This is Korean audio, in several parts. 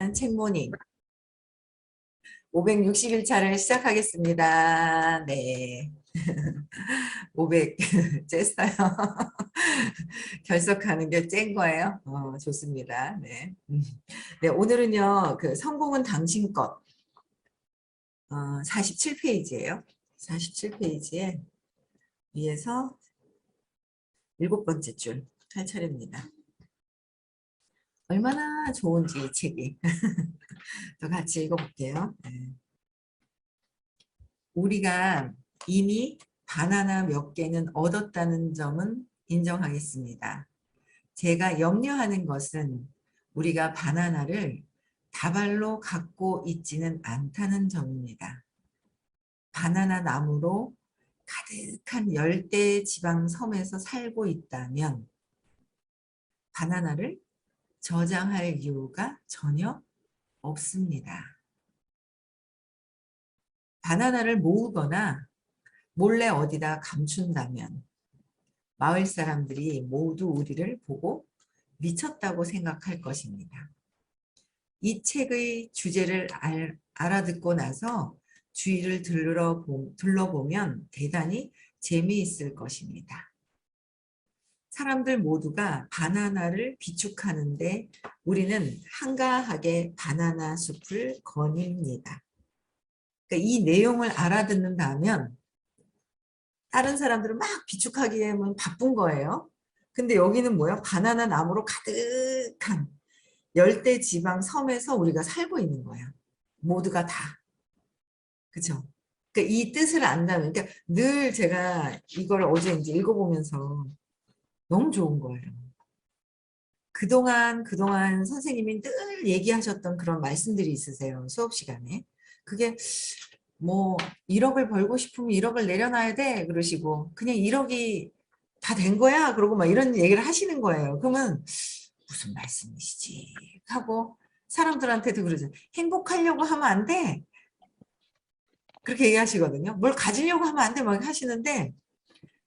책모닝 560일차를 시작하겠습니다. 네. 500 쬐어요. 결석하는 게 짠 거예요. 좋습니다. 네. 네, 오늘은요, 성공은 당신 것. 47페이지예요. 47페이지에 위에서 7번째 줄 할 차례입니다. 얼마나 좋은지 이 책이. 또 같이 읽어볼게요. 네. 우리가 이미 바나나 몇 개는 얻었다는 점은 인정하겠습니다. 제가 염려하는 것은 우리가 바나나를 다발로 갖고 있지는 않다는 점입니다. 바나나 나무로 가득한 열대 지방 섬에서 살고 있다면 바나나를 저장할 이유가 전혀 없습니다. 바나나를 모으거나 몰래 어디다 감춘다면 마을 사람들이 모두 우리를 보고 미쳤다고 생각할 것입니다. 이 책의 주제를 알아듣고 나서 주위를 둘러보면 대단히 재미있을 것입니다. 사람들 모두가 바나나를 비축하는데 우리는 한가하게 바나나 숲을 거닙니다. 그러니까 이 내용을 알아듣는다면 다른 사람들은 막 비축하기에 바쁜 거예요. 근데 여기는 뭐야? 바나나 나무로 가득한 열대 지방 섬에서 우리가 살고 있는 거야. 모두가 다. 그죠? 그러니까 이 뜻을 안다면, 그러니까 늘 제가 이걸 어제 이제 읽어보면서 너무 좋은 거예요. 그동안 선생님이 늘 얘기하셨던 그런 말씀들이 있으세요. 수업 시간에. 그게 뭐 1억을 벌고 싶으면 1억을 내려놔야 돼 그러시고 그냥 1억이 다 된 거야 그러고 막 이런 얘기를 하시는 거예요. 그러면 무슨 말씀이시지 하고 사람들한테도 그러죠. 행복하려고 하면 안 돼 그렇게 얘기하시거든요. 뭘 가지려고 하면 안 돼 막 하시는데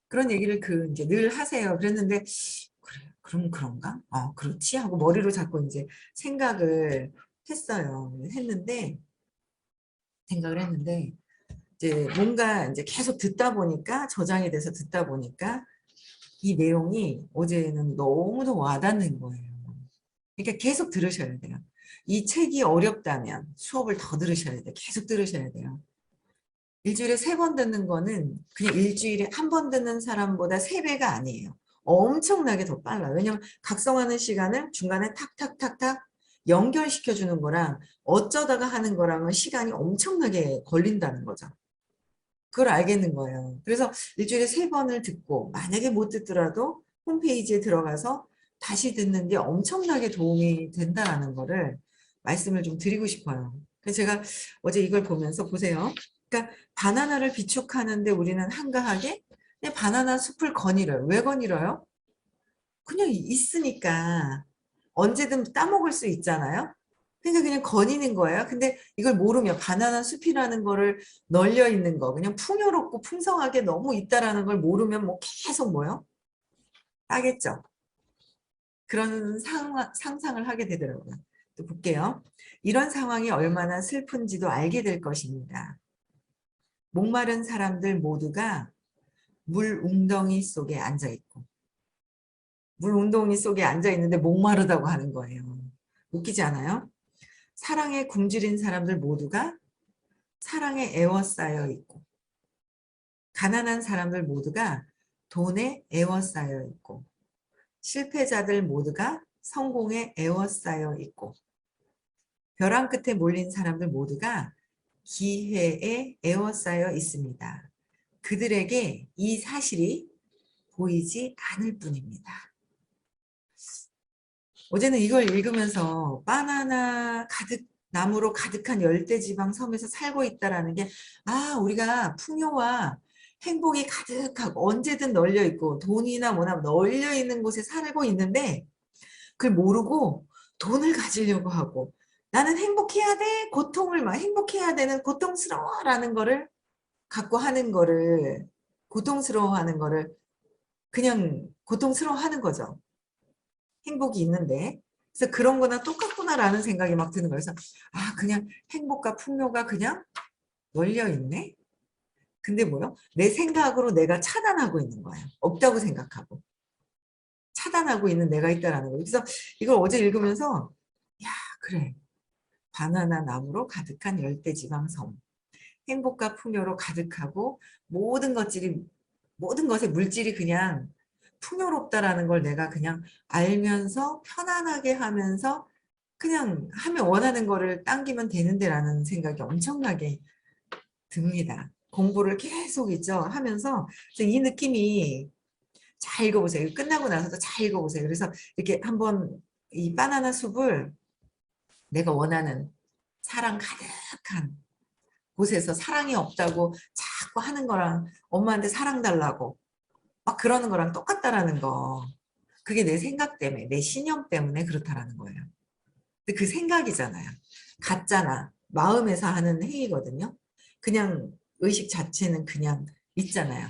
그런 얘기를 이제 늘 하세요. 그랬는데 그래 그럼 그런가? 그렇지 하고 머리로 자꾸 이제 생각을 했는데 이제 뭔가 이제 계속 듣다 보니까 저장이 돼서 듣다 보니까 이 내용이 어제는 너무도 와닿는 거예요. 그러니까 계속 들으셔야 돼요. 이 책이 어렵다면 수업을 더 들으셔야 돼요. 계속 들으셔야 돼요. 일주일에 3번 듣는 거는 그냥 일주일에 1번 듣는 사람보다 3배가 아니에요. 엄청나게 더 빨라요. 왜냐면 각성하는 시간을 중간에 탁탁탁탁 연결시켜주는 거랑 어쩌다가 하는 거랑은 시간이 엄청나게 걸린다는 거죠. 그걸 알겠는 거예요. 그래서 일주일에 3번을 듣고 만약에 못 듣더라도 홈페이지에 들어가서 다시 듣는 게 엄청나게 도움이 된다는 거를 말씀을 좀 드리고 싶어요. 그래서 제가 어제 이걸 보면서 보세요. 그러니까 바나나를 비축하는데 우리는 한가하게 그냥 바나나 숲을 거닐어요. 왜 거닐어요? 그냥 있으니까 언제든 따먹을 수 있잖아요. 그러니까 그냥 거니는 거예요. 근데 이걸 모르면 바나나 숲이라는 거를 널려 있는 거 그냥 풍요롭고 풍성하게 너무 있다라는 걸 모르면 뭐 계속 뭐요? 따겠죠. 그런 상상을 하게 되더라고요. 또 볼게요. 이런 상황이 얼마나 슬픈지도 알게 될 것입니다. 목마른 사람들 모두가 물 웅덩이 속에 앉아있고 물 웅덩이 속에 앉아있는데 목마르다고 하는 거예요. 웃기지 않아요? 사랑에 굶주린 사람들 모두가 사랑에 애워싸여 있고 가난한 사람들 모두가 돈에 애워싸여 있고 실패자들 모두가 성공에 애워싸여 있고 벼랑 끝에 몰린 사람들 모두가 기회에 애워싸여 있습니다. 그들에게 이 사실이 보이지 않을 뿐입니다. 어제는 이걸 읽으면서 바나나 나무로 가득한 열대지방 섬에서 살고 있다는 게 우리가 풍요와 행복이 가득하고 언제든 널려 있고 돈이나 뭐나 널려 있는 곳에 살고 있는데 그걸 모르고 돈을 가지려고 하고 나는 행복해야 돼 고통을 막 행복해야 되는 고통스러워라는 거를 갖고 하는 거를 고통스러워하는 거를 그냥 고통스러워하는 거죠. 행복이 있는데 그래서 그런 거나 똑같구나라는 생각이 막 드는 거예요. 그래서 아 그냥 행복과 풍요가 그냥 널려 있네. 근데 뭐요? 내 생각으로 내가 차단하고 있는 거예요. 없다고 생각하고 차단하고 있는 내가 있다라는 거예요. 그래서 이걸 어제 읽으면서 야 그래 바나나 나무로 가득한 열대지방섬 행복과 풍요로 가득하고 모든 것의 물질이 그냥 풍요롭다라는 걸 내가 그냥 알면서 편안하게 하면서 그냥 하면 원하는 거를 당기면 되는데라는 생각이 엄청나게 듭니다. 공부를 계속 있죠 하면서 그래서 이 느낌이 잘 읽어보세요. 끝나고 나서도 잘 읽어보세요. 그래서 이렇게 한번 이 바나나 숲을 내가 원하는 사랑 가득한 곳에서 사랑이 없다고 자꾸 하는 거랑 엄마한테 사랑 달라고 막 그러는 거랑 똑같다라는 거. 그게 내 생각 때문에 내 신념 때문에 그렇다라는 거예요. 근데 그 생각이잖아요. 같잖아. 마음에서 하는 행위거든요. 그냥 의식 자체는 그냥 있잖아요.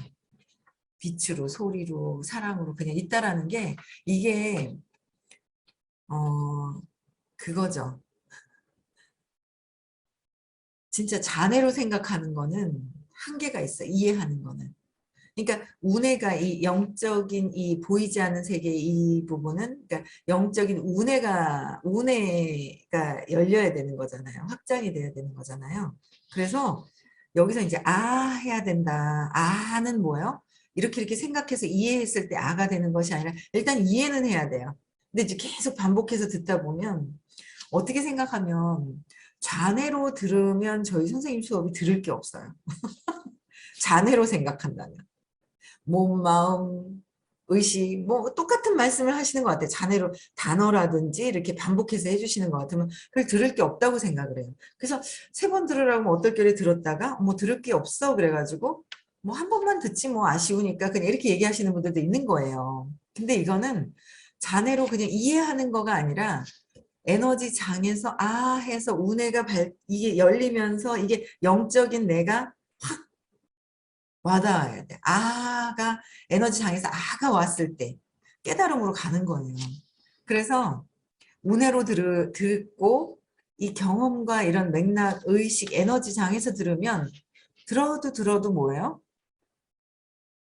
빛으로 소리로 사랑으로 그냥 있다라는 게 이게 그거죠. 진짜 자네로 생각하는 거는 한계가 있어. 이해하는 거는. 그러니까 운해가 이 영적인 이 보이지 않는 세계 이 부분은 그러니까 영적인 운해가 열려야 되는 거잖아요. 확장이 돼야 되는 거잖아요. 그래서 여기서 이제 아 해야 된다. 아는 뭐예요? 이렇게 생각해서 이해했을 때 아가 되는 것이 아니라 일단 이해는 해야 돼요. 근데 이제 계속 반복해서 듣다 보면 어떻게 생각하면 좌뇌로 들으면 저희 선생님 수업이 들을 게 없어요. 좌뇌로 생각한다면. 몸, 마음, 의식 뭐 똑같은 말씀을 하시는 것 같아요. 자네로 단어라든지 이렇게 반복해서 해주시는 것 같으면 그걸 들을 게 없다고 생각을 해요. 그래서 세 번 들으라고 어떨 결에 들었다가 뭐 들을 게 없어 그래가지고 뭐 한 번만 듣지 뭐 아쉬우니까 그냥 이렇게 얘기하시는 분들도 있는 거예요. 근데 이거는 자네로 그냥 이해하는 거가 아니라 에너지 장에서 아 해서 운해가 이게 열리면서 이게 영적인 내가 와닿아야 돼. 아가 에너지 장에서 아가 왔을 때 깨달음으로 가는 거예요. 그래서 운해로 듣고 이 경험과 이런 맥락, 의식, 에너지 장에서 들으면 들어도 뭐예요?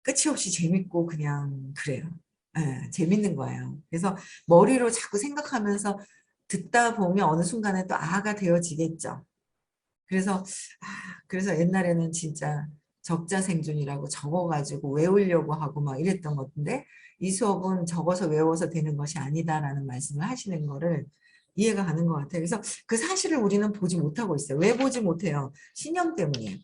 끝이 없이 재밌고 그냥 그래요. 예, 재밌는 거예요. 그래서 머리로 자꾸 생각하면서 듣다 보면 어느 순간에 또 아가 되어지겠죠. 그래서 그래서 옛날에는 진짜 적자생존이라고 적어가지고 외우려고 하고 막 이랬던 건데 이 수업은 적어서 외워서 되는 것이 아니다라는 말씀을 하시는 거를 이해가 가는 것 같아요. 그래서 그 사실을 우리는 보지 못하고 있어요. 왜 보지 못해요? 신념 때문이에요.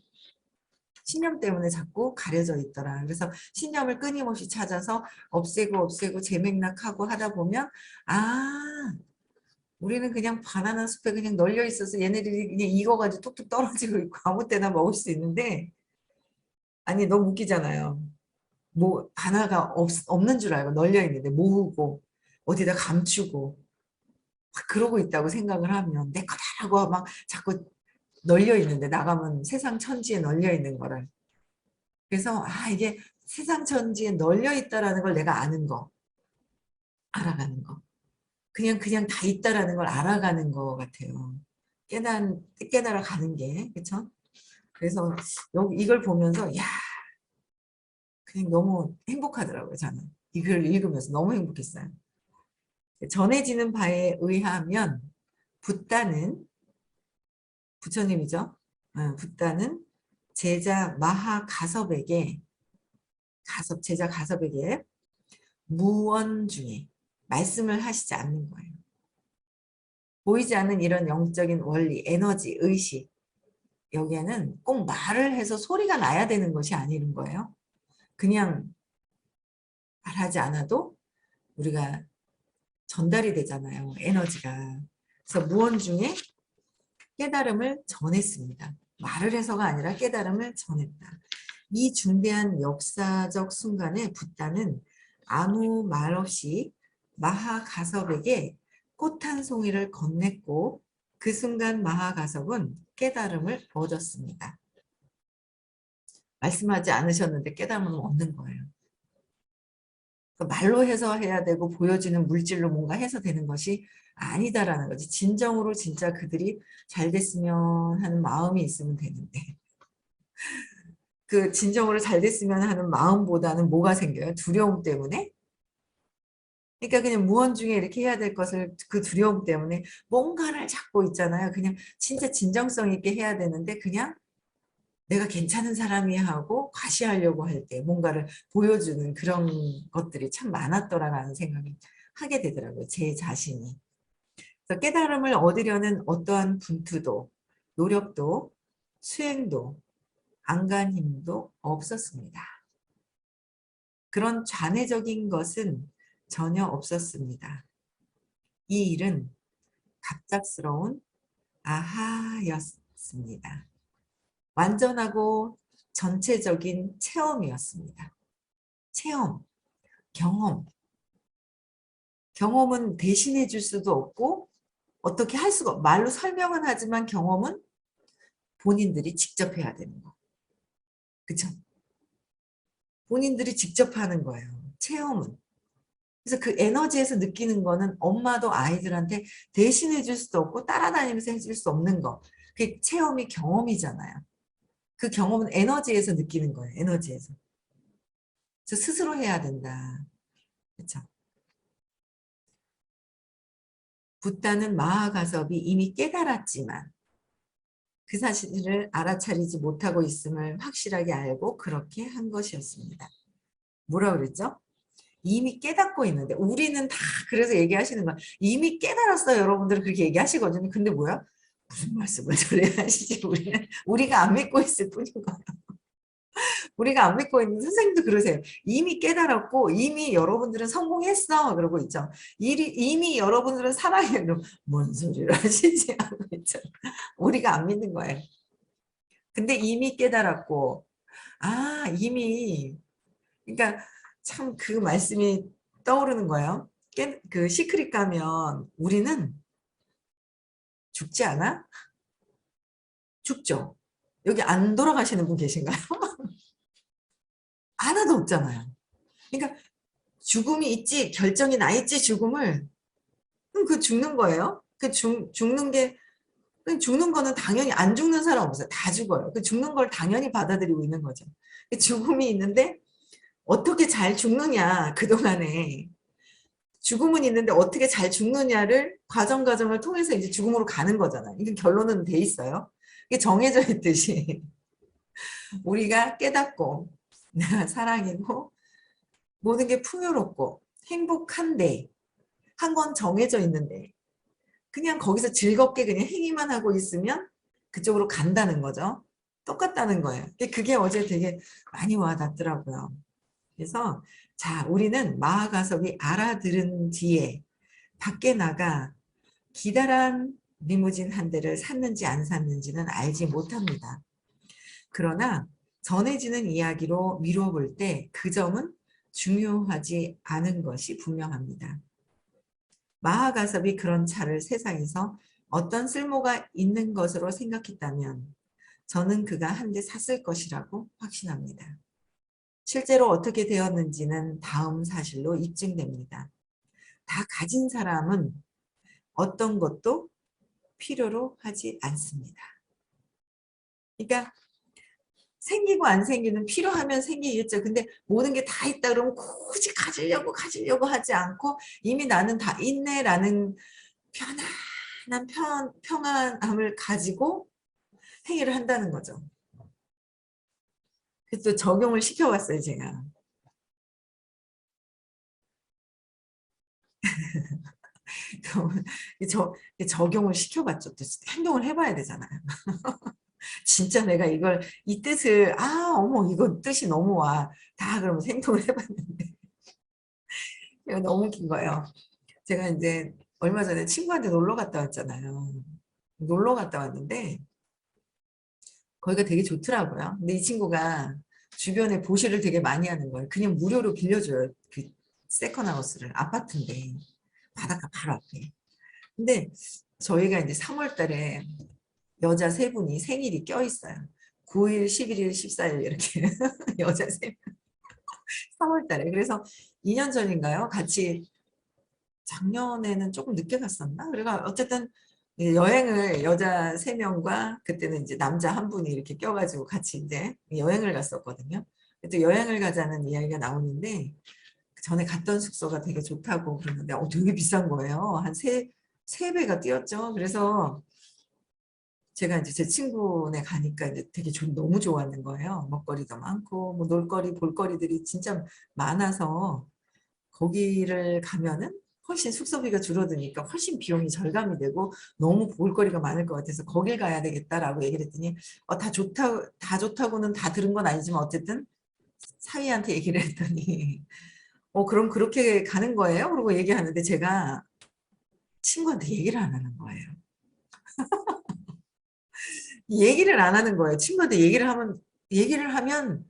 신념 때문에 자꾸 가려져 있더라. 그래서 신념을 끊임없이 찾아서 없애고 재맥락하고 하다 보면 아 우리는 그냥 바나나 숲에 그냥 널려 있어서 얘네들이 그냥 익어가지고 뚝뚝 떨어지고 있고 아무 때나 먹을 수 있는데 아니 너무 웃기잖아요. 뭐 하나가 없는 줄 알고 널려 있는데 모으고 어디다 감추고 막 그러고 있다고 생각을 하면 내 거다라고 막 자꾸 널려 있는데 나가면 세상 천지에 널려 있는 거를 그래서 아 이게 세상 천지에 널려 있다라는 걸 내가 아는 거 알아가는 거 그냥 다 있다라는 걸 알아가는 거 같아요. 깨달아 가는 게 그렇죠? 그래서 이걸 보면서 야 그냥 너무 행복하더라고요 저는 이걸 읽으면서 너무 행복했어요. 전해지는 바에 의하면 붓다는 부처님이죠. 붓다는 제자 마하가섭에게 제자 가섭에게 무언 중에 말씀을 하시지 않는 거예요. 보이지 않는 이런 영적인 원리, 에너지, 의식 여기에는 꼭 말을 해서 소리가 나야 되는 것이 아닌 거예요. 그냥 말하지 않아도 우리가 전달이 되잖아요. 에너지가. 그래서 무언 중에 깨달음을 전했습니다. 말을 해서가 아니라 깨달음을 전했다. 이 중대한 역사적 순간에 붓다는 아무 말 없이 마하가섭에게 꽃 한 송이를 건넸고 그 순간 마하가섭은 깨달음을 얻었습니다. 말씀하지 않으셨는데 깨달음은 얻는 거예요. 말로 해서 해야 되고 보여지는 물질로 뭔가 해서 되는 것이 아니다라는 거지. 진정으로 진짜 그들이 잘 됐으면 하는 마음이 있으면 되는데 그 진정으로 잘 됐으면 하는 마음보다는 뭐가 생겨요? 두려움 때문에? 그러니까 그냥 무언중에 이렇게 해야 될 것을 그 두려움 때문에 뭔가를 잡고 있잖아요. 그냥 진짜 진정성 있게 해야 되는데 그냥 내가 괜찮은 사람이 하고 과시하려고 할 때 뭔가를 보여주는 그런 것들이 참 많았더라라는 생각을 하게 되더라고요. 제 자신이. 그래서 깨달음을 얻으려는 어떠한 분투도, 노력도, 수행도, 안간힘도 없었습니다. 그런 좌뇌적인 것은 전혀 없었습니다. 이 일은 갑작스러운 아하였습니다. 완전하고 전체적인 체험이었습니다. 체험, 경험. 경험은 대신해 줄 수도 없고 어떻게 할 수가 없고 말로 설명은 하지만 경험은 본인들이 직접 해야 되는 거. 그쵸? 본인들이 직접 하는 거예요. 체험은. 그래서 그 에너지에서 느끼는 거는 엄마도 아이들한테 대신해 줄 수도 없고 따라다니면서 해줄 수 없는 거. 그 체험이 경험이잖아요. 그 경험은 에너지에서 느끼는 거예요. 에너지에서. 그래서 스스로 해야 된다. 그렇죠? 붓다는 마하가섭이 이미 깨달았지만 그 사실을 알아차리지 못하고 있음을 확실하게 알고 그렇게 한 것이었습니다. 뭐라 그랬죠? 이미 깨닫고 있는데 우리는 다 그래서 얘기하시는 거야. 이미 깨달았어요. 여러분들은 그렇게 얘기하시거든요. 근데 뭐야? 무슨 말씀을 저래 하시지 우리는. 우리가 안 믿고 있을 뿐인 거예요. 우리가 안 믿고 있는 선생님도 그러세요. 이미 깨달았고 이미 여러분들은 성공했어. 그러고 있죠. 이미 여러분들은 사랑해. 뭔 소리를 하시지? 하고 있죠. 우리가 안 믿는 거예요. 근데 이미 깨달았고 이미 그러니까 참 그 말씀이 떠오르는 거예요. 그 시크릿 가면 우리는 죽지 않아? 죽죠. 여기 안 돌아가시는 분 계신가요? 하나도 없잖아요. 그러니까 죽음이 있지 결정이 나 있지 죽음을 그럼 그 죽는 거예요. 그 죽는 게 죽는 거는 당연히 안 죽는 사람 없어요. 다 죽어요. 그 죽는 걸 당연히 받아들이고 있는 거죠. 죽음이 있는데 어떻게 잘 죽느냐 그동안에 죽음은 있는데 어떻게 잘 죽느냐를 과정을 통해서 이제 죽음으로 가는 거잖아요. 이게 결론은 돼 있어요. 이게 정해져 있듯이 우리가 깨닫고 내가 사랑이고 모든 게 풍요롭고 행복한데 한 건 정해져 있는데 그냥 거기서 즐겁게 그냥 행위만 하고 있으면 그쪽으로 간다는 거죠. 똑같다는 거예요. 그게 어제 되게 많이 와닿더라고요. 그래서 자 우리는 마하가섭이 알아들은 뒤에 밖에 나가 기다란 리무진 한 대를 샀는지 안 샀는지는 알지 못합니다. 그러나 전해지는 이야기로 미루어 볼 때 그 점은 중요하지 않은 것이 분명합니다. 마하가섭이 그런 차를 세상에서 어떤 쓸모가 있는 것으로 생각했다면 저는 그가 한 대 샀을 것이라고 확신합니다. 실제로 어떻게 되었는지는 다음 사실로 입증됩니다. 다 가진 사람은 어떤 것도 필요로 하지 않습니다. 그러니까 생기고 안 생기는 필요하면 생기겠죠. 근데 모든 게 다 있다 그러면 굳이 가지려고 하지 않고 이미 나는 다 있네라는 편안한 평안함을 가지고 행위를 한다는 거죠. 그래서 또 적용을 시켜봤어요, 제가. 적용을 시켜봤죠. 또 행동을 해봐야 되잖아요. 진짜 내가 이 뜻을, 어머, 이거 뜻이 너무 와. 다 그러면 행동을 해봤는데. 이거 너무 웃긴 거예요. 제가 이제 얼마 전에 친구한테 놀러 갔다 왔잖아요. 놀러 갔다 왔는데, 거기가 되게 좋더라고요. 근데 이 친구가 주변에 보시를 되게 많이 하는 거예요. 그냥 무료로 빌려줘요. 그 세컨하우스를. 아파트인데. 바닷가 바로 앞에. 근데 저희가 이제 3월 달에 여자 세 분이 생일이 껴있어요. 9일, 11일, 14일 이렇게 여자 세 분. 3월 달에. 그래서 2년 전인가요? 같이 작년에는 조금 늦게 갔었나? 그래가 어쨌든 여행을 여자 3명과 그때는 이제 남자 한 분이 이렇게 껴가지고 같이 이제 여행을 갔었거든요. 또 여행을 가자는 이야기가 나오는데 전에 갔던 숙소가 되게 좋다고 그러는데 되게 비싼 거예요. 한 세 배가 뛰었죠. 그래서 제가 이제 제 친구네 가니까 이제 되게 너무 좋았는 거예요. 먹거리도 많고 뭐 놀거리 볼거리들이 진짜 많아서 거기를 가면은 훨씬 숙소비가 줄어드니까 훨씬 비용이 절감이 되고 너무 볼거리가 많을 것 같아서 거길 가야 되겠다라고 얘기를 했더니 다 좋다고는 다 들은 건 아니지만 어쨌든 사위한테 얘기를 했더니 그럼 그렇게 가는 거예요? 그러고 얘기하는데 제가 친구한테 얘기를 안 하는 거예요. 얘기를 안 하는 거예요. 친구한테 얘기를 하면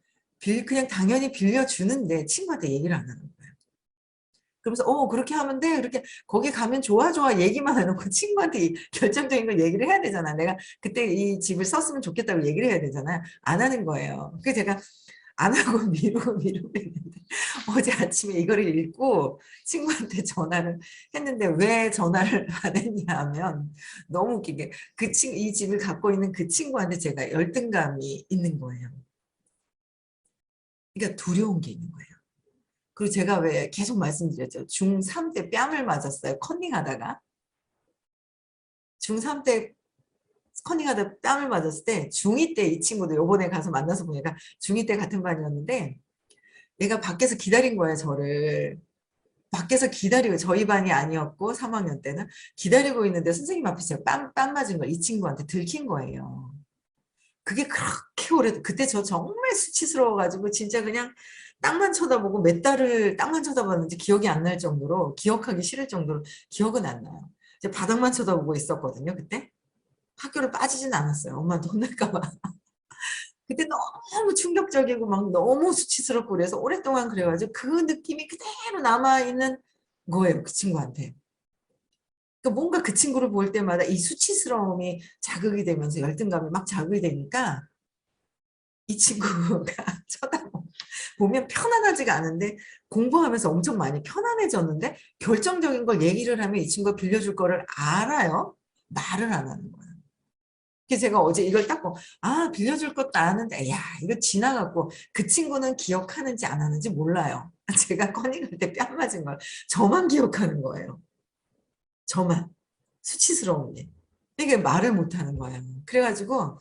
그냥 당연히 빌려주는데 친구한테 얘기를 안 하는 거예요. 그러면서 그렇게 하면 돼. 그렇게 거기 가면 좋아 좋아 얘기만 해놓고 친구한테 결정적인 걸 얘기를 해야 되잖아. 내가 그때 이 집을 썼으면 좋겠다고 얘기를 해야 되잖아요. 안 하는 거예요. 그래서 제가 안 하고 미루고 있는데 어제 아침에 이거를 읽고 친구한테 전화를 했는데 왜 전화를 안 했냐 하면 너무 웃기게 이 집을 갖고 있는 그 친구한테 제가 열등감이 있는 거예요. 그러니까 두려운 게 있는 거예요. 그리고 제가 왜 계속 말씀드렸죠. 중3 때 뺨을 맞았어요. 컨닝하다가. 중3 때 컨닝하다가 뺨을 맞았을 때 중2 때 이 친구도 요번에 가서 만나서 보니까 중2 때 같은 반이었는데 얘가 밖에서 기다린 거예요. 저를. 밖에서 기다리고 저희 반이 아니었고 3학년 때는 기다리고 있는데 선생님 앞에서 제가 뺨 맞은 거 이 친구한테 들킨 거예요. 그게 그렇게 오래 그때 저 정말 수치스러워가지고 진짜 그냥 땅만 쳐다보고 몇 달을 땅만 쳐다봤는지 기억이 안 날 정도로 기억하기 싫을 정도로 기억은 안 나요. 이제 바닥만 쳐다보고 있었거든요. 그때 학교를 빠지진 않았어요. 엄마한테 혼날까 봐. 그때 너무 충격적이고 막 너무 수치스럽고 그래서 오랫동안 그래가지고 그 느낌이 그대로 남아있는 거예요. 그 친구한테. 그러니까 뭔가 그 친구를 볼 때마다 이 수치스러움이 자극이 되면서 열등감이 막 자극이 되니까 이 친구가 쳐다보면 편안하지가 않은데 공부하면서 엄청 많이 편안해졌는데 결정적인 걸 얘기를 하면 이 친구가 빌려줄 거를 알아요. 말을 안 하는 거예요. 그래서 제가 어제 이걸 딱 보고 빌려줄 것도 아는데 야 이거 지나갔고 그 친구는 기억하는지 안 하는지 몰라요. 제가 커닝할 때 뺨 맞은 걸 저만 기억하는 거예요. 저만. 수치스러운 게. 이게 말을 못 하는 거예요. 그래가지고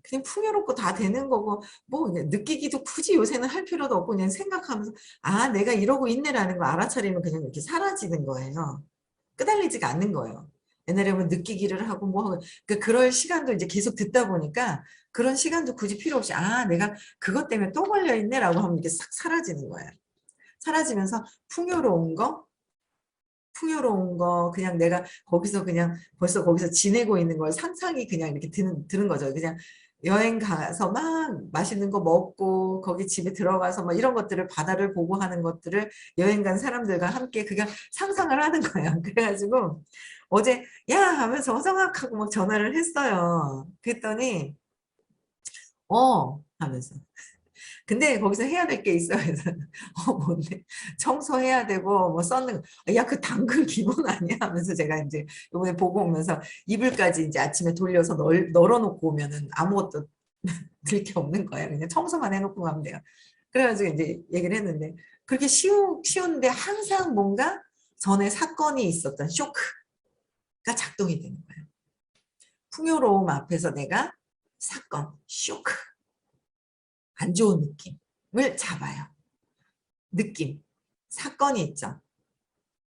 그냥 풍요롭고 다 되는 거고 뭐 그냥 느끼기도 굳이 요새는 할 필요도 없고 그냥 생각하면서 내가 이러고 있네라는 거 알아차리면 그냥 이렇게 사라지는 거예요. 끄달리지가 않는 거예요. 옛날에는 느끼기를 하고 뭐 하고 그럴 시간도 이제 계속 듣다 보니까 그런 시간도 굳이 필요 없이 내가 그것 때문에 또 걸려 있네라고 하면 이게 싹 사라지는 거예요. 사라지면서 풍요로운 거 그냥 내가 거기서 그냥 벌써 거기서 지내고 있는 걸 상상이 그냥 이렇게 드는 거죠. 그냥 여행 가서 막 맛있는 거 먹고 거기 집에 들어가서 막 이런 것들을 바다를 보고 하는 것들을 여행 간 사람들과 함께 그냥 상상을 하는 거예요. 그래가지고 어제 야 하면서 허정학하고 막 전화를 했어요. 그랬더니 하면서 근데 거기서 해야 될 게 있어. 그래서 뭔데? 청소해야 되고 뭐 썼는 야, 그 당근 기본 아니야? 하면서 제가 이제 이번에 보고 오면서 이불까지 이제 아침에 돌려서 널어놓고 오면은 아무것도 들 게 없는 거예요. 그냥 청소만 해놓고 가면 돼요. 그래가지고 이제 얘기를 했는데 그렇게 쉬운데 항상 뭔가 전에 사건이 있었던 쇼크가 작동이 되는 거예요. 풍요로움 앞에서 내가 사건, 쇼크, 안 좋은 느낌을 잡아요. 느낌, 사건이 있죠.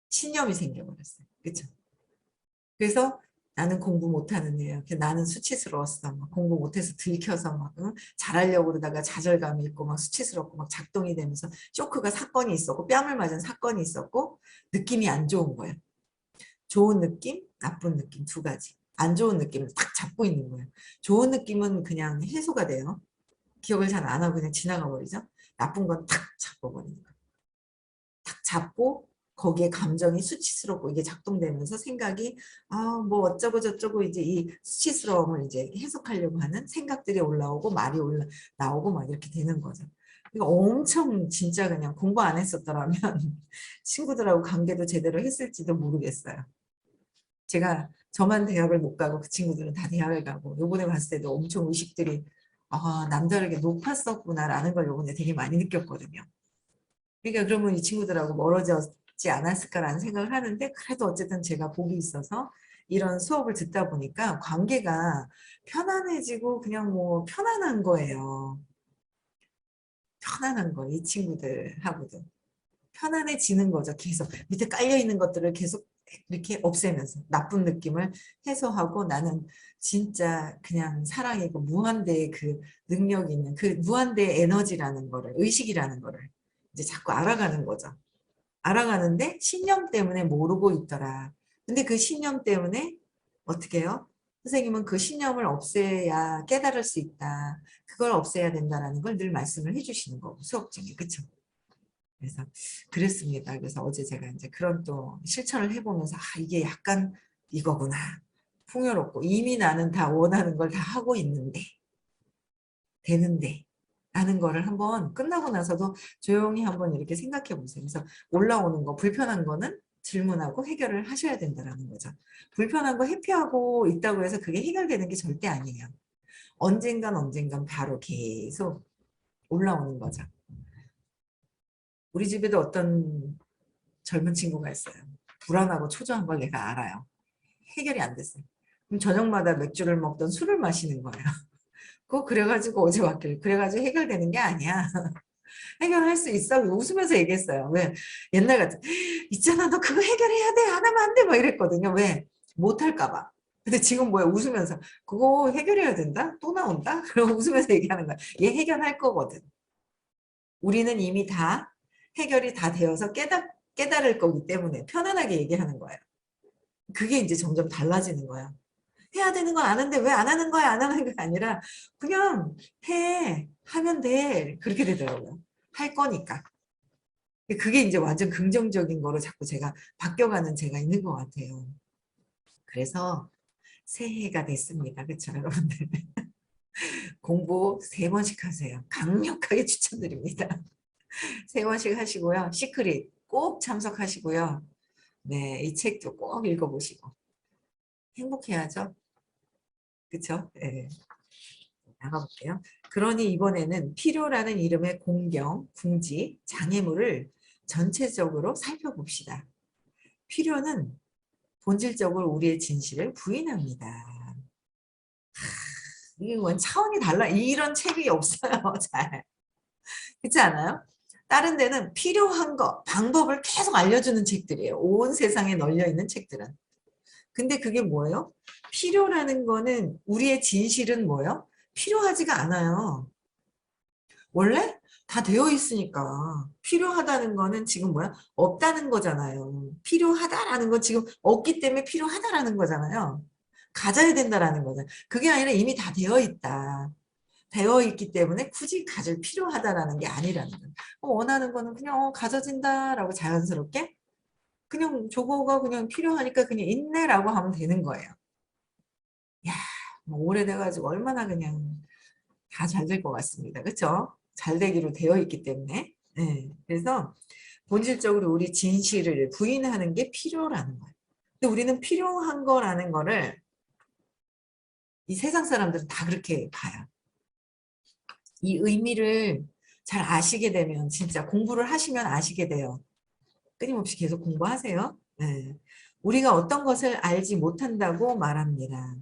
신념이 생겨버렸어요. 그렇죠? 그래서 나는 공부 못하는 애야. 나는 수치스러웠어. 막 공부 못해서 들켜서 막 잘하려고 그러다가 좌절감이 있고 막 수치스럽고 막 작동이 되면서 쇼크가 사건이 있었고 뺨을 맞은 사건이 있었고 느낌이 안 좋은 거예요. 좋은 느낌, 나쁜 느낌 두 가지. 안 좋은 느낌을 딱 잡고 있는 거예요. 좋은 느낌은 그냥 해소가 돼요. 기억을 잘 안 하고 그냥 지나가 버리죠. 나쁜 건 탁 잡아버리는 거예요. 딱 잡고 거기에 감정이 수치스럽고 이게 작동되면서 생각이 뭐 어쩌고 저쩌고 이제 이 수치스러움을 이제 해석하려고 하는 생각들이 올라오고 말이 나오고 막 이렇게 되는 거죠. 그러니까 엄청 진짜 그냥 공부 안 했었더라면 친구들하고 관계도 제대로 했을지도 모르겠어요. 제가 저만 대학을 못 가고 그 친구들은 다 대학을 가고 요번에 봤을 때도 엄청 의식들이 남다르게 높았었구나라는 걸 요번에 되게 많이 느꼈거든요. 그러니까 그러면 이 친구들하고 멀어졌지 않았을까라는 생각을 하는데 그래도 어쨌든 제가 복이 있어서 이런 수업을 듣다 보니까 관계가 편안해지고 그냥 뭐 편안한 거예요. 편안한 거, 이 친구들하고도. 편안해지는 거죠. 계속 밑에 깔려있는 것들을 계속 이렇게 없애면서 나쁜 느낌을 해소하고 나는 진짜 그냥 사랑이고 무한대의 그 능력이 있는 그 무한대의 에너지라는 거를 의식이라는 거를 이제 자꾸 알아가는 거죠. 알아가는데 신념 때문에 모르고 있더라. 근데 그 신념 때문에 어떻게 해요? 선생님은 그 신념을 없애야 깨달을 수 있다. 그걸 없애야 된다라는 걸 늘 말씀을 해주시는 거고 수업 중에 그쵸? 그래서 그랬습니다. 그래서 어제 제가 이제 그런 또 실천을 해보면서 이게 약간 이거구나. 풍요롭고 이미 나는 다 원하는 걸 다 하고 있는데 되는데 라는 거를 한번 끝나고 나서도 조용히 한번 이렇게 생각해 보세요. 그래서 올라오는 거 불편한 거는 질문하고 해결을 하셔야 된다는 거죠. 불편한 거 회피하고 있다고 해서 그게 해결되는 게 절대 아니에요. 언젠간 바로 계속 올라오는 거죠. 우리 집에도 어떤 젊은 친구가 있어요. 불안하고 초조한 걸 내가 알아요. 해결이 안 됐어요. 그럼 저녁마다 맥주를 먹던 술을 마시는 거예요. 그거 그래가지고 어제 왔길래 그래가지고 해결되는 게 아니야. 해결할 수 있어. 웃으면서 얘기했어요. 왜? 옛날 같은 있잖아 너 그거 해결해야 돼. 안 하면 안 돼. 막 이랬거든요. 왜? 못할까 봐. 근데 지금 뭐야 웃으면서 그거 해결해야 된다? 또 나온다? 그러고 웃으면서 얘기하는 거야. 얘 해결할 거거든. 우리는 이미 다 해결이 다 되어서 깨달을 거기 때문에 편안하게 얘기하는 거예요. 그게 이제 점점 달라지는 거야. 해야 되는 건 아는데 왜 안 하는 거야? 안 하는 게 아니라 그냥 해. 하면 돼. 그렇게 되더라고요. 할 거니까. 그게 이제 완전 긍정적인 거로 자꾸 제가 바뀌어가는 제가 있는 것 같아요. 그래서 새해가 됐습니다. 그렇죠, 여러분들? 공부 3번씩 하세요. 강력하게 추천드립니다. 3번씩 하시고요. 시크릿 꼭 참석하시고요. 네, 이 책도 꼭 읽어보시고 행복해야죠. 그쵸? 네. 나가볼게요. 그러니 이번에는 필요라는 이름의 공경, 궁지, 장애물을 전체적으로 살펴봅시다. 필요는 본질적으로 우리의 진실을 부인합니다. 이게 원 차원이 달라. 이런 책이 없어요. 잘. 그렇지 않아요? 다른 데는 필요한 거, 방법을 계속 알려주는 책들이에요. 온 세상에 널려있는 책들은. 근데 그게 뭐예요? 필요라는 거는 우리의 진실은 뭐예요? 필요하지가 않아요. 원래 다 되어 있으니까 필요하다는 거는 지금 뭐야? 없다는 거잖아요. 필요하다라는 건 지금 없기 때문에 필요하다라는 거잖아요. 가져야 된다라는 거잖아요. 그게 아니라 이미 다 되어 있다. 되어 있기 때문에 굳이 가질 필요하다라는 게 아니라는 거예요. 원하는 거는 그냥 가져진다라고 자연스럽게 그냥 저거가 그냥 필요하니까 그냥 있네라고 하면 되는 거예요. 야, 뭐 오래돼가지고 얼마나 그냥 다 잘 될 것 같습니다. 그렇죠? 잘 되기로 되어 있기 때문에. 네. 그래서 본질적으로 우리 진실을 부인하는 게 필요라는 거예요. 근데 우리는 필요한 거라는 거를 이 세상 사람들은 다 그렇게 봐요. 이 의미를 잘 아시게 되면 진짜 공부를 하시면 아시게 돼요. 끊임없이 계속 공부하세요. 네. 우리가 어떤 것을 알지 못한다고 말합니다.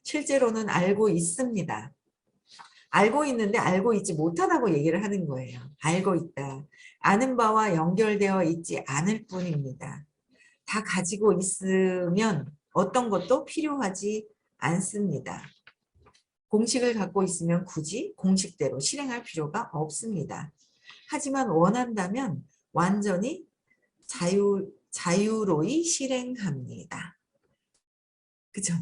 실제로는 알고 있습니다. 알고 있는데 알고 있지 못하다고 얘기를 하는 거예요. 알고 있다. 아는 바와 연결되어 있지 않을 뿐입니다. 다 가지고 있으면 어떤 것도 필요하지 않습니다. 공식을 갖고 있으면 굳이 공식대로 실행할 필요가 없습니다. 하지만 원한다면 완전히 자유로이 실행합니다. 그죠?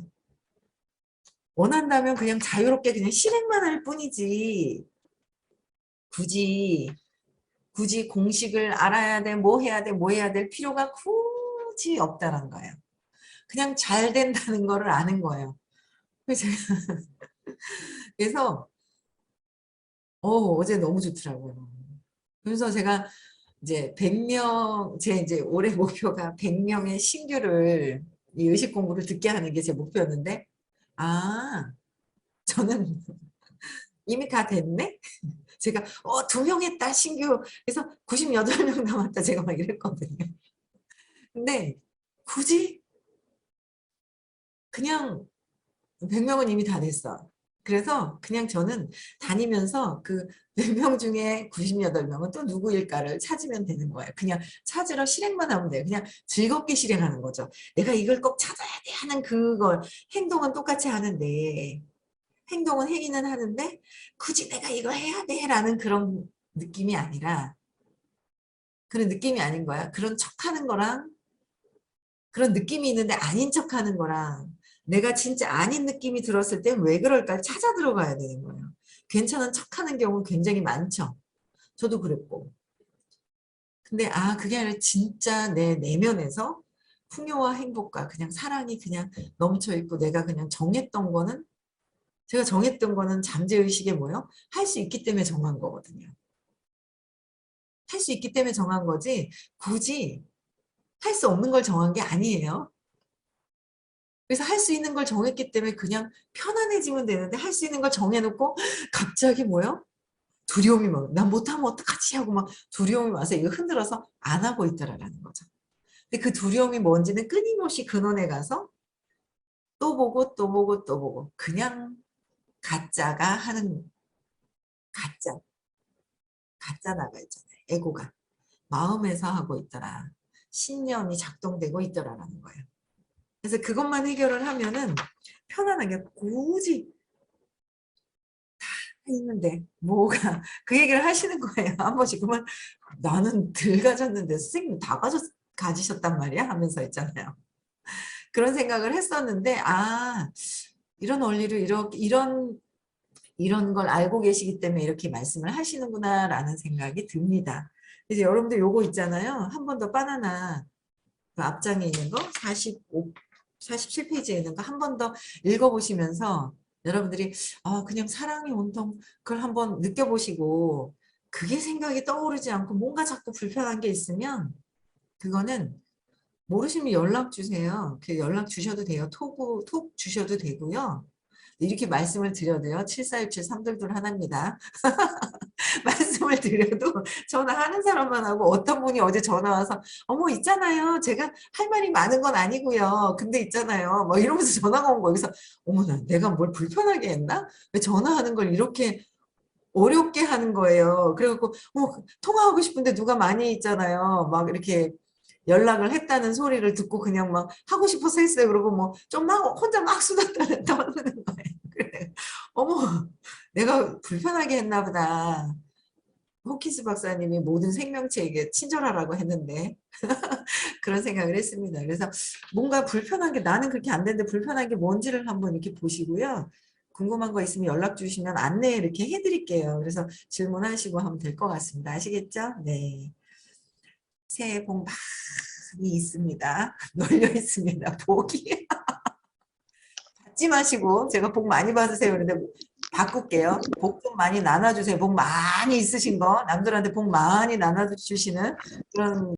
원한다면 그냥 자유롭게 그냥 실행만 할 뿐이지 굳이 공식을 알아야 돼, 뭐 해야 돼, 뭐 해야 될 필요가 굳이 없다는 거예요. 그냥 잘 된다는 거를 아는 거예요. 그래서 어제 너무 좋더라고요. 그래서 제가 이제 100명, 제 이제 올해 목표가 100명의 신규를 이 의식 공부를 듣게 하는 게 제 목표였는데, 아, 저는 이미 다 됐네? 제가, 2명 했다, 신규. 그래서 98명 남았다, 제가 막 이랬거든요. 근데 굳이 그냥 100명은 이미 다 됐어. 그래서 그냥 저는 다니면서 그 100명 중에 98명은 또 누구일까를 찾으면 되는 거예요. 그냥 찾으러 실행만 하면 돼요. 그냥 즐겁게 실행하는 거죠. 내가 이걸 꼭 찾아야 돼 하는 그걸 행동은 똑같이 하는데 행동은 행위는 하는데 굳이 내가 이거 해야 돼 라는 그런 느낌이 아니라 그런 느낌이 아닌 거야. 그런 척하는 거랑 그런 느낌이 있는데 아닌 척하는 거랑 내가 진짜 아닌 느낌이 들었을 때 왜 그럴까 찾아 들어가야 되는 거예요. 괜찮은 척하는 경우 굉장히 많죠. 저도 그랬고. 근데 그게 아니라 진짜 내 내면에서 풍요와 행복과 그냥 사랑이 그냥 넘쳐 있고 내가 그냥 정했던 거는 제가 정했던 거는 잠재의식에 뭐요? 할 수 있기 때문에 정한 거거든요. 할 수 있기 때문에 정한 거지 굳이 할 수 없는 걸 정한 게 아니에요. 그래서 할 수 있는 걸 정했기 때문에 그냥 편안해지면 되는데 할 수 있는 걸 정해놓고 갑자기 뭐요? 두려움이 막, 난 못하면 어떡하지 하고 막 두려움이 와서 이거 흔들어서 안 하고 있더라라는 거죠. 근데 그 두려움이 뭔지는 끊임없이 근원에 가서 또 보고 또 보고 또 보고 그냥 가짜가 하는 가짜, 가짜 나가 있잖아요. 에고가. 마음에서 하고 있더라. 신념이 작동되고 있더라라는 거예요. 그래서 그것만 해결을 하면은 편안하게 굳이 있는데 뭐가 그 얘기를 하시는 거예요. 한 번씩 그러면 나는 덜 가졌는데 선생님 다 가지셨단 말이야 하면서 있잖아요. 그런 생각을 했었는데 이런 원리를 이런 걸 알고 계시기 때문에 이렇게 말씀을 하시는구나라는 생각이 듭니다. 이제 여러분들 요거 있잖아요. 한 번 더 바나나 그 앞장에 있는 거 47페이지에 있는 거 한 번 더 읽어보시면서 여러분들이 그냥 사랑이 온통 그걸 한번 느껴보시고 그게 생각이 떠오르지 않고 뭔가 자꾸 불편한 게 있으면 그거는 모르시면 연락 주세요. 그 연락 주셔도 돼요. 톡 주셔도 되고요. 이렇게 말씀을 드려도요. 7467 322 하나입니다. 말씀을 드려도 전화하는 사람만 하고 어떤 분이 어제 전화 와서 어머 있잖아요. 제가 할 말이 많은 건 아니고요. 근데 있잖아요. 막 이러면서 전화가 온 거예요. 그래서 어머나 내가 뭘 불편하게 했나? 왜 전화하는 걸 이렇게 어렵게 하는 거예요. 그래갖고 통화하고 싶은데 누가 많이 있잖아요. 막 이렇게 연락을 했다는 소리를 듣고 그냥 막 하고 싶어서 했어요. 그러고 뭐 좀 막 혼자 막 수다 떠는 거예요. 그래. 어머 내가 불편하게 했나 보다. 호키스 박사님이 모든 생명체에게 친절하라고 했는데 그런 생각을 했습니다. 그래서 뭔가 불편한 게 나는 그렇게 안 되는데 불편한 게 뭔지를 한번 이렇게 보시고요. 궁금한 거 있으면 연락 주시면 안내 이렇게 해드릴게요. 그래서 질문하시고 하면 될 것 같습니다. 아시겠죠? 네. 새해 복 많이 있습니다. 널려 있습니다. 복이. 받지 마시고 제가 복 많이 받으세요. 그런데 바꿀게요. 복 좀 많이 나눠주세요. 복 많이 있으신 거 남들한테 복 많이 나눠주시는 그런